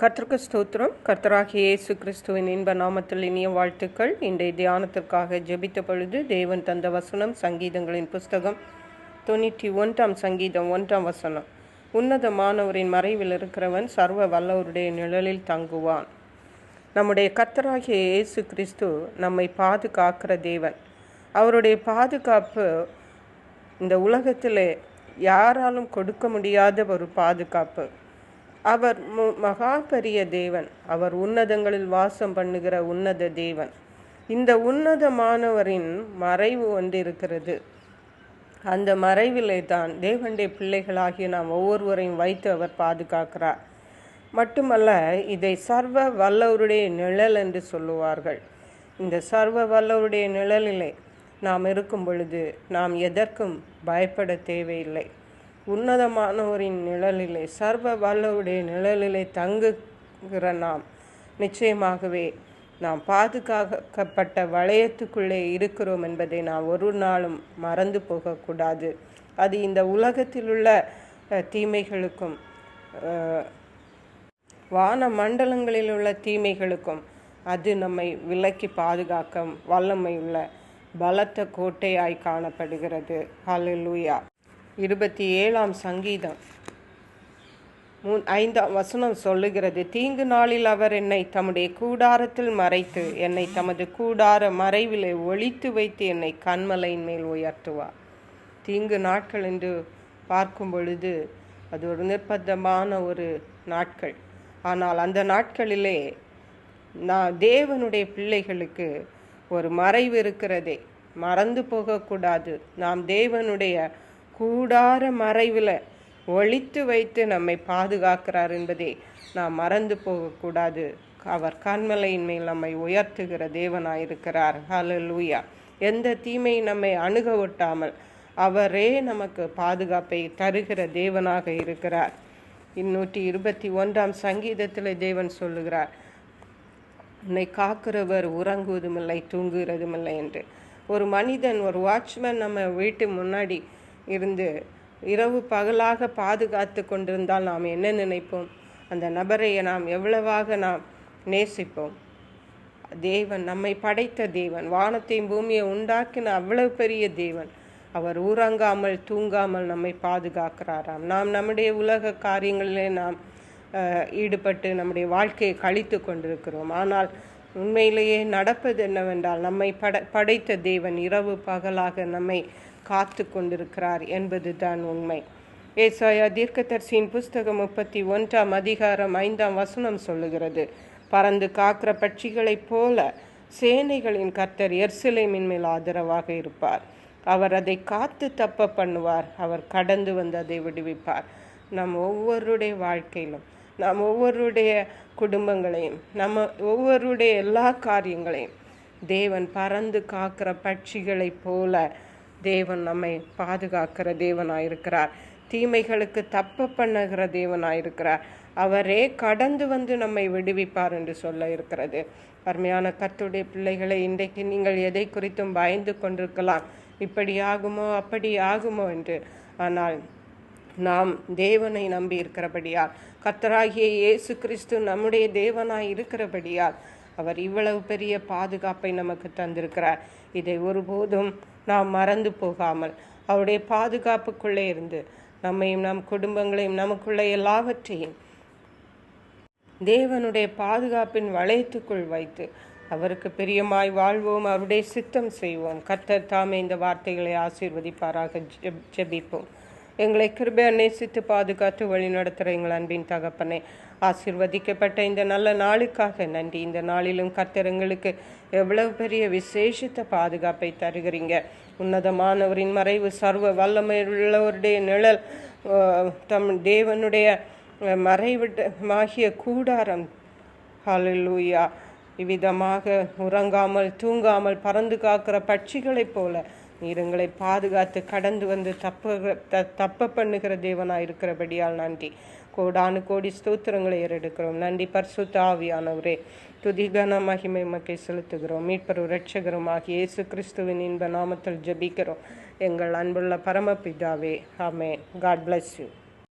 கர்த்தருக்கு ஸ்தோத்திரம். கர்த்தராகிய இயேசு கிறிஸ்துவின் இன்ப நாமத்தில் இனிய வாழ்த்துக்கள். இன்றைய தியானத்திற்காக ஜெபித்த பொழுது தேவன் தந்த வசனம் சங்கீதங்களின் புஸ்தகம் 91 சங்கீதம் 1 உன்னதமானவரின் மறைவில் இருக்கிறவன் சர்வ வல்லவருடைய நிழலில் தங்குவான். நம்முடைய கர்த்தராகிய இயேசு கிறிஸ்து நம்மை பாதுகாக்கிற தேவன். அவருடைய பாதுகாப்பு இந்த உலகத்திலே யாராலும் கொடுக்க முடியாத ஒரு பாதுகாப்பு. அவர் மகா பெரிய தேவன். அவர் உன்னதங்களில் வாசம் பண்ணுகிற உன்னத தேவன். இந்த உன்னதமானவரின் மறைவு ஒன்றிருக்கிறது. அந்த மறைவிலே தான் தேவனுடைய பிள்ளைகளாகிய நாம் ஒவ்வொருவரையும் வைத்து அவர் பாதுகாக்கிறார். மட்டுமல்ல, இதை சர்வ வல்லவருடைய நிழல் என்று சொல்லுவார்கள். இந்த சர்வ வல்லவருடைய நிழலிலே நாம் இருக்கும் பொழுது நாம் எதற்கும் பயப்பட தேவையில்லை. உன்னதமானவரின் நிழலிலே, சர்வ வல்லவருடைய நிழலிலே தங்குகிற நாம் நிச்சயமாகவே நாம் பாதுகாக்கப்பட்ட வளையத்துக்குள்ளே இருக்கிறோம் என்பதை நாம் ஒரு நாளும் மறந்து போகக்கூடாது. அது இந்த உலகத்தில் உள்ள தீமைகளுக்கும் வான மண்டலங்களில் உள்ள தீமைகளுக்கும் அது நம்மை விலக்கி பாதுகாக்க வல்லமையுள்ள பலத்த கோட்டையாய் காணப்படுகிறது. ஹல்லேலூயா. 27 சங்கீதம் 5 சொல்லுகிறது, தீங்கு நாளில் அவர் என்னை தம்முடைய கூடாரத்தில் மறைத்து என்னை தமது கூடார மறைவிலே ஒளித்து வைத்து என்னை கன்மலையின் மேல் உயர்த்துவார். தீங்கு நாட்கள் என்று பார்க்கும் பொழுது அது ஒரு நிர்பந்தமான ஒரு நாட்கள். ஆனால் அந்த நாட்களிலே தேவனுடைய பிள்ளைகளுக்கு ஒரு மறைவு இருக்கிறதே, மறந்து போகக்கூடாது. நாம் தேவனுடைய கூடார மறைவில் ஒளித்து வைத்து நம்மை பாதுகாக்கிறார் என்பதை நாம் மறந்து போகக்கூடாது. அவர் கன்மலையின் மேல் நம்மை உயர்த்துகிற தேவனாயிருக்கிறார். ஹல்லேலூயா. எந்த தீமை நம்மை அணுக ஒட்டாமல் அவரே நமக்கு பாதுகாப்பை தருகிற தேவனாக இருக்கிறார். 121 சங்கீதத்தில் தேவன் சொல்லுகிறார், உன்னை காக்கிறவர் உறங்குவதுமில்லை தூங்குகிறதுமில்லை என்று. ஒரு மனிதன், ஒரு வாட்ச்மேன் நம்ம வீட்டு முன்னாடி இருந்து இரவு பகலாக பாதுகாத்து கொண்டிருந்தால் நாம் என்ன நினைப்போம்? அந்த நபரை நாம் எவ்வளவாக நாம் நேசிப்போம். தேவன், நம்மை படைத்த தேவன், வானத்தையும் பூமியை உண்டாக்கின அவ்வளவு பெரிய தேவன், அவர் உறங்காமல் தூங்காமல் நம்மை பாதுகாக்கிறாராம். நாம் நம்முடைய உலக காரியங்களிலே நாம் ஈடுபட்டு நம்முடைய வாழ்க்கையை கழித்து கொண்டிருக்கிறோம். ஆனால் உண்மையிலேயே நடப்பது என்னவென்றால், நம்மை படைத்த தேவன் இரவு பகலாக நம்மை காத்து கொண்டிருக்கிறார் என்பது தான் உண்மை. ஏசாயா தீர்க்கதரிசியின் புஸ்தகம் 31 5 சொல்லுகிறது, பறந்து காக்கிற பட்சிகளைப் போல சேனைகளின் கர்த்தர் எருசலேமின் மேல் ஆதரவாக இருப்பார். அவர் அதை காத்து தப்ப பண்ணுவார். அவர் கடந்து வந்து அதை விடுவிப்பார். நம் ஒவ்வொருடைய வாழ்க்கையிலும், நாம் ஒவ்வொருடைய குடும்பங்களையும், நம்ம ஒவ்வொருடைய எல்லா காரியங்களையும் தேவன் பறந்து காக்கிற பட்சிகளைப் போல தேவன் நம்மை பாதுகாக்கிற தேவனாயிருக்கிறார். தீமைகளுக்கு தப்ப பண்ணுகிற தேவனாயிருக்கிறார். அவரே கடந்து வந்து நம்மை விடுவிப்பார் என்று சொல்ல இருக்கிறது. அருமையான கர்த்தருடைய பிள்ளைகளை, இன்றைக்கு நீங்கள் எதை குறித்தும் பயந்து கொண்டிருக்கலாம், இப்படி ஆகுமோ அப்படி ஆகுமோ என்று. ஆனால் நாம் தேவனை நம்பி இருக்கிறபடியால், கர்த்தராகிய இயேசு கிறிஸ்து நம்முடைய தேவனாய் இருக்கிறபடியால் அவர் இவ்வளவு பெரிய பாதுகாப்பை நமக்கு தந்திருக்கிறார். இதை ஒருபோதும் நாம் மறந்து போகாமல் அவருடைய பாதுகாப்புக்குள்ளே இருந்து நம்மையும் நம் குடும்பங்களையும் நமக்குள்ள எல்லாவற்றையும் தேவனுடைய பாதுகாப்பின் வளையத்துக்குள் வைத்து அவருக்கு பிரியமாய் வாழ்வோம், அவருடைய சித்தம் செய்வோம். கர்த்தர் தாமே இந்த வார்த்தைகளை ஆசீர்வதிப்பாராக. ஜெபிப்போம். எங்களை கிருபையா நேசித்து பாதுகாத்து வழி நடத்துகிற எங்கள் அன்பின் தகப்பனே, ஆசீர்வதிக்கப்பட்ட இந்த நல்ல நாளுக்காக நன்றி. இந்த நாளிலும் கர்த்தர் எங்களுக்கு எவ்வளவு பெரிய விசேஷித்த பாதுகாப்பை தருகிறீங்க. உன்னதமானவரின் மறைவு, சர்வ வல்லமையுள்ளவருடைய நிழல், தம் தேவனுடைய மறைவிடமாகிய கூடாரம். ஹல்லேலூயா. இவ்விதமாக உறங்காமல் தூங்காமல் பறந்து காக்கிற பட்சிகளைப் போல நீர் எங்களை பாதுகாத்து கடந்து வந்து தப்ப பண்ணுகிற தேவனாய் இருக்கிறபடியால் நன்றி. கோடானு கோடி ஸ்தோத்திரங்களை ஏறெடுக்கிறோம். நன்றி பரிசுத்த ஆவியானவரே. துதிகன மகிமை மக்கை செலுத்துகிறோம். மீட்பரும் இரட்சகருமாகிய இயேசு கிறிஸ்துவின் இன்ப நாமத்தில் ஜெபிக்கிறோம் எங்கள் அன்புள்ள பரமபிதாவே. ஆமென். God bless you.